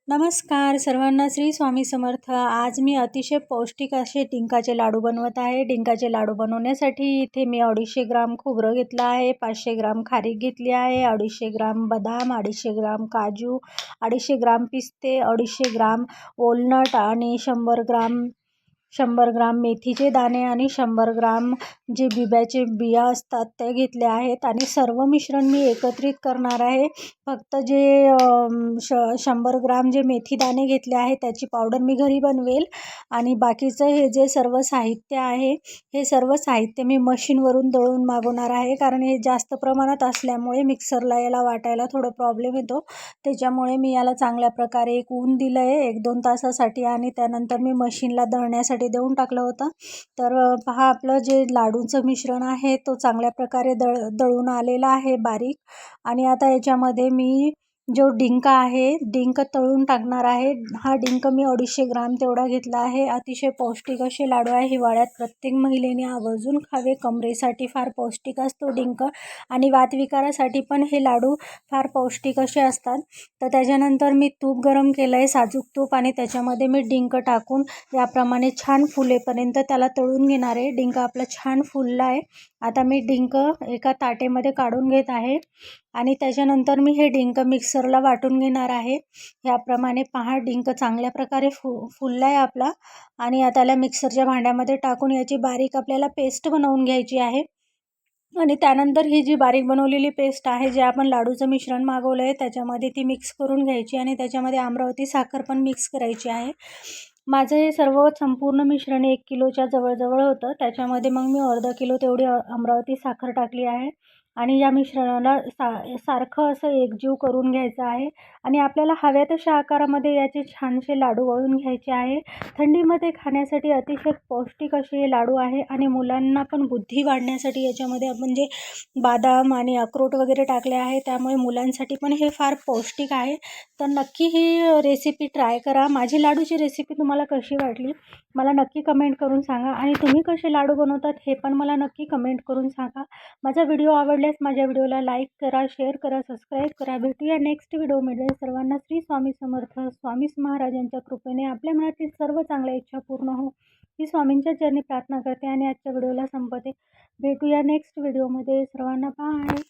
नमस्कार सर्वांना, श्री स्वामी समर्थ। आज मी अतिशय पौष्टिक असे डिंकाचे लाडू बनवत आहे। डिंकाचे लाडू बनवण्यासाठी इथे मी 250 ग्राम खोबरं घेतलं आहे, 500 ग्राम खारीक घेतली आहे, 250 ग्राम बदाम, 250 ग्राम काजू, 250 ग्राम पिस्ते, 250 ग्राम वॉलनट आणि 100 ग्राम मेथीचे दाणे आणि 100 ग्राम जे बिब्याचे बिया असतात ते घेतले आहेत। आणि सर्व मिश्रण मी एकत्रित करणार आहे। फक्त जे 100 ग्राम जे मेथी दाणे घेतले आहे त्याची पावडर मी घरी बनवेल आणि बाकीचं हे जे सर्व साहित्य आहे हे सर्व साहित्य मी मशीनवरून दळून मागवणार आहे, कारण हे जास्त प्रमाणात असल्यामुळे मिक्सरला याला वाटायला थोडं प्रॉब्लेम येतो। त्याच्यामुळे मी याला चांगल्या प्रकारे एक ऊन दिलं आहे 1-2 तासासाठी आणि त्यानंतर मी मशीनला दळण्यासाठी देऊन टाकलं होतं। तर पहा, आपलं जे लाडूचं मिश्रण आहे तो चांगल्या प्रकारे दळून आलेला आहे बारीक। आणि आता याच्यामध्ये मी जो डिंक आहे डिंक तळून टाकणार आहे। हा डिंक मी 250 ग्राम तेवढा घेतला आहे। अतिशय पौष्टिक असे लाडू आहे। हिवाळ्यात प्रत्येक महिलेने आवर्जून खावे। कमरेसाठी फार पौष्टिक असतो डिंक आणि वातविकारासाठी पण हे लाडू फार पौष्टिक असे असतात। तर त्याच्यानंतर मी तूप गरम केलं आहे, साजूक तूप, आणि त्याच्यामध्ये मी डिंक टाकून याप्रमाणे छान फुलेपर्यंत त्याला तळून घेणार आहे। डिंक आपला छान फुलला आहे। आता मी डिंक एका ताटेमध्ये काढून घेत आहे आणि त्याच्यानंतर मी हे डिंक मिक्सरला वाटून घेणार आहे। याप्रमाणे पहा, डिंक चांगल्या प्रकारे फुलला आहे आपला। आणि आता याला मिक्सरच्या भांड्यामध्ये टाकून याची बारीक आपल्याला पेस्ट बनवून घ्यायची आहे। आणि त्यानंतर ही जी बारीक बनवलेली पेस्ट आहे, जे आपण लाडूचं मिश्रण मागवलं आहे त्याच्यामध्ये ती मिक्स करून घ्यायची आणि त्याच्यामध्ये अमरावती साखर पण मिक्स करायची आहे। माझं हे सर्व संपूर्ण मिश्रण 1 किलोच्या जवळजवळ होतं। त्याच्यामध्ये मग मी अर्धा किलो तेवढी अमरावती साखर टाकली आहे आणि या मिश्रणाला सारखं असं एकजीव करून घ्यायचं आहे। आणि आपल्याला हव्या तशा आकारामध्ये याचे छानसे लाडू वळून घ्यायचे आहे। थंडीमध्ये खाण्यासाठी अतिशय पौष्टिक असे हे लाडू आहे आणि मुलांना पण बुद्धी वाढण्यासाठी याच्यामध्ये आपण जे बदाम आणि अक्रोड वगैरे टाकले आहे त्यामुळे मुलांसाठी पण हे फार पौष्टिक आहे। तर नक्की ही रेसिपी ट्राय करा। माझी लाडूची रेसिपी तुम्हाला कशी वाटली मला नक्की कमेंट करून सांगा आणि तुम्ही कसे लाडू बनवतात हे पण मला नक्की कमेंट करून सांगा। माझा व्हिडिओ आवडल्यास माझ्या व्हिडिओला लाईक करा, शेअर करा, सबस्क्राईब करा। भेटूया नेक्स्ट व्हिडिओमध्ये। सर्वांना श्री स्वामी समर्थ। स्वामी महाराजांच्या कृपेने आपल्या मनातील सर्व चांगल्या इच्छा पूर्ण हो ही स्वामींच्या चरणी प्रार्थना करते आणि आजच्या व्हिडिओला संपते। भेटूया नेक्स्ट व्हिडिओमध्ये। सर्वांना बाय।